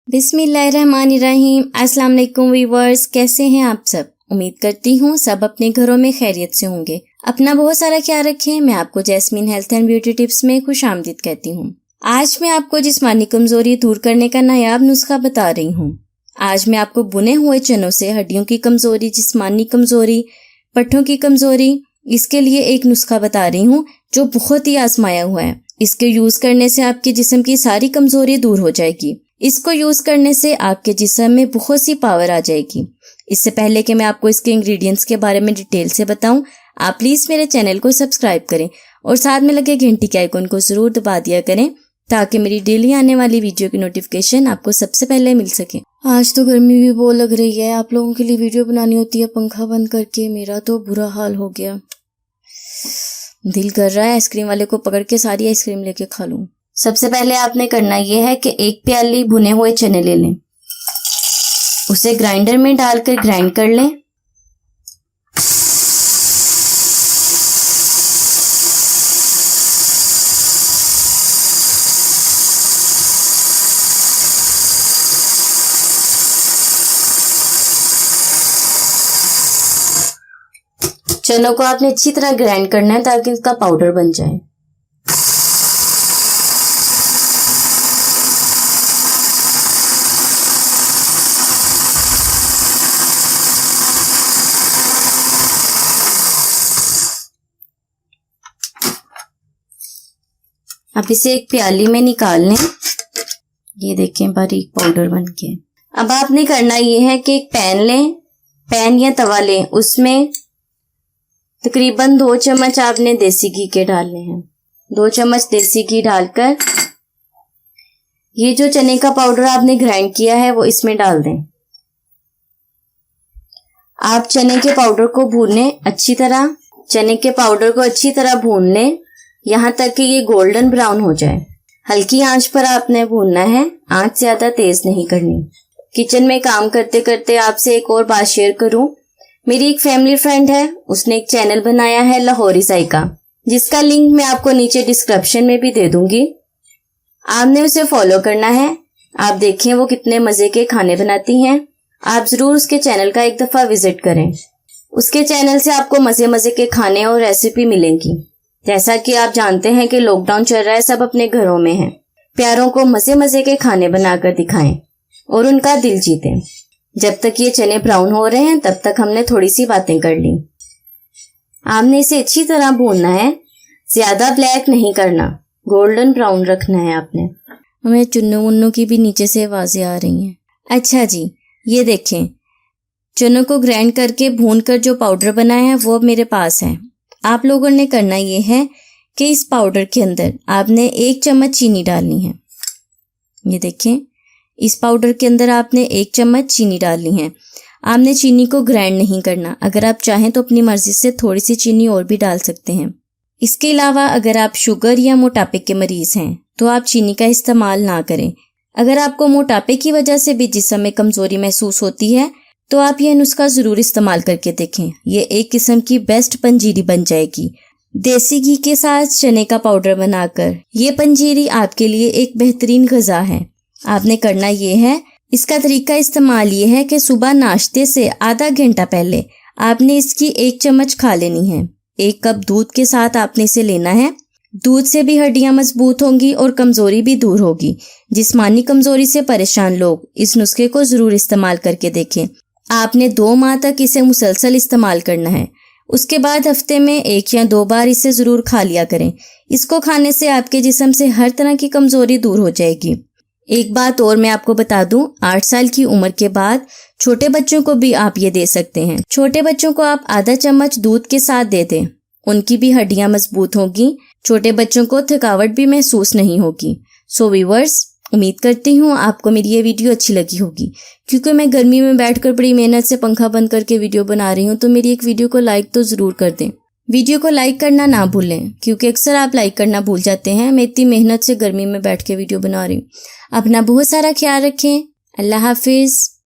बिस्मिल्लाहिर्रहमानिर्रहीम। अस्सलाम वालेकुम व्यूअर्स, कैसे हैं आप सब। उम्मीद करती हूँ सब अपने घरों में खैरियत से होंगे। अपना बहुत सारा ख्याल रखें। मैं आपको jasmine health and beauty tips में खुशामदीद कहती हूँ। आज मैं आपको जिस्मानी कमजोरी दूर करने का नायाब नुस्खा बता रही हूँ। आज मैं आपको बुने हुए चनों से हड्डियों की कमजोरी, जिस्मानी कमजोरी, पट्ठों की कमजोरी, इसके लिए एक नुस्खा बता रही हूँ जो बहुत ही आजमाया हुआ है। इसके यूज करने से आपके जिस्म की सारी कमजोरी दूर हो जाएगी। इसको यूज करने से आपके जिस्म में बहुत सी पावर आ जाएगी। इससे पहले कि मैं आपको इसके इंग्रेडिएंट्स के बारे में डिटेल से बताऊं, आप प्लीज मेरे चैनल को सब्सक्राइब करें और साथ में लगे घंटी के आइकन को जरूर दबा दिया करें ताकि मेरी डेली आने वाली वीडियो की नोटिफिकेशन आपको सबसे पहले मिल सके। आज तो गर्मी भी बहुत लग रही है। आप लोगों के लिए वीडियो बनानी होती है पंखा बंद करके। मेरा तो बुरा हाल हो गया। दिल कर रहा है आइसक्रीम वाले को पकड़ के सारी आइसक्रीम लेके खा लूं। सबसे पहले आपने करना यह है कि एक प्याली भुने हुए चने ले लें, उसे ग्राइंडर में डालकर ग्राइंड कर लें। चनों को आपने अच्छी तरह ग्राइंड करना है ताकि इसका पाउडर बन जाए। अब इसे एक प्याली में निकाल लें। ये देखें बारीक पाउडर बन के। अब आपने करना ये है कि एक पैन लें, पैन या तवा लें, उसमें तकरीबन 2 चम्मच आपने देसी घी के डालने हैं। 2 चम्मच देसी घी डालकर ये जो चने का पाउडर आपने ग्राइंड किया है वो इसमें डाल दें। आप चने के पाउडर को भूनें अच्छी तरह। चने के पाउडर को अच्छी तरह भून लें यहाँ तक कि ये गोल्डन ब्राउन हो जाए। हल्की आंच पर आपने भूनना है, आंच ज्यादा तेज नहीं करनी। किचन में काम करते करते आपसे एक और बात शेयर करूं। मेरी एक फैमिली फ्रेंड है, उसने एक चैनल बनाया है लाहौरी जायका, जिसका लिंक मैं आपको नीचे डिस्क्रिप्शन में भी दे दूंगी। आपने उसे फॉलो करना है। आप देखें वो कितने मजे के खाने बनाती हैं। आप जरूर उसके चैनल का एक दफा विजिट करें। उसके चैनल से आपको मजे मजे के खाने और रेसिपी मिलेंगी। जैसा कि आप जानते हैं कि लॉकडाउन चल रहा है, सब अपने घरों में हैं। प्यारों को मजे मजे के खाने बनाकर दिखाएं और उनका दिल जीतें। जब तक ये चने ब्राउन हो रहे हैं तब तक हमने थोड़ी सी बातें कर ली। आपने इसे अच्छी तरह भूनना है, ज्यादा ब्लैक नहीं करना, गोल्डन ब्राउन रखना है आपने। हमें चुन्नू मुन्नू की भी नीचे से आवाजें आ रही हैं। अच्छा जी, ये देखें चनों को ग्राइंड करके भून कर जो पाउडर बनाया है वो अब मेरे पास है। आप लोगों ने करना ये है कि इस पाउडर के अंदर आपने 1 चम्मच चीनी डालनी है। ये देखें इस पाउडर के अंदर आपने 1 चम्मच चीनी डालनी है। आपने चीनी को ग्राइंड नहीं करना। अगर आप चाहें तो अपनी मर्जी से थोड़ी सी चीनी और भी डाल सकते हैं। इसके अलावा अगर आप शुगर या मोटापे के मरीज हैं तो आप चीनी का इस्तेमाल ना करें। अगर आपको मोटापे की वजह से भी जिस्म में कमजोरी महसूस होती है तो आप यह नुस्खा जरूर इस्तेमाल करके देखें। ये एक किस्म की बेस्ट पंजीरी बन जाएगी। देसी घी के साथ चने का पाउडर बनाकर ये पंजीरी आपके लिए एक बेहतरीन गजा है। आपने करना ये है, इसका तरीका इस्तेमाल ये है कि सुबह नाश्ते से आधा घंटा पहले आपने इसकी 1 चम्मच खा लेनी है। 1 कप दूध के साथ आपने इसे लेना है। दूध से भी हड्डियां मजबूत होंगी और कमजोरी भी दूर होगी। जिस्मानी कमजोरी से परेशान लोग इस नुस्खे को जरूर इस्तेमाल करके देखें। आपने 2 माह तक इसे मुसलसल इस्तेमाल करना है। उसके बाद हफ्ते में 1 या 2 बार इसे जरूर खा लिया करें। इसको खाने से आपके जिस्म से हर तरह की कमजोरी दूर हो जाएगी। एक बात और मैं आपको बता दूं, 8 साल की उम्र के बाद छोटे बच्चों को भी आप ये दे सकते हैं। छोटे बच्चों को आप आधा चम्मच दूध के साथ दे दें, उनकी भी हड्डियां मजबूत होगी। छोटे बच्चों को थकावट भी महसूस नहीं होगी। सो व्यूअर्स, उम्मीद करती हूँ आपको मेरी ये वीडियो अच्छी लगी होगी। क्योंकि मैं गर्मी में बैठकर बड़ी मेहनत से पंखा बंद करके वीडियो बना रही हूँ, तो मेरी एक वीडियो को लाइक तो जरूर कर दें। वीडियो को लाइक करना ना भूलें क्योंकि अक्सर आप लाइक करना भूल जाते हैं। मैं इतनी मेहनत से गर्मी में बैठ के वीडियो बना रही हूँ। अपना बहुत सारा ख्याल रखें। अल्लाह हाफिज।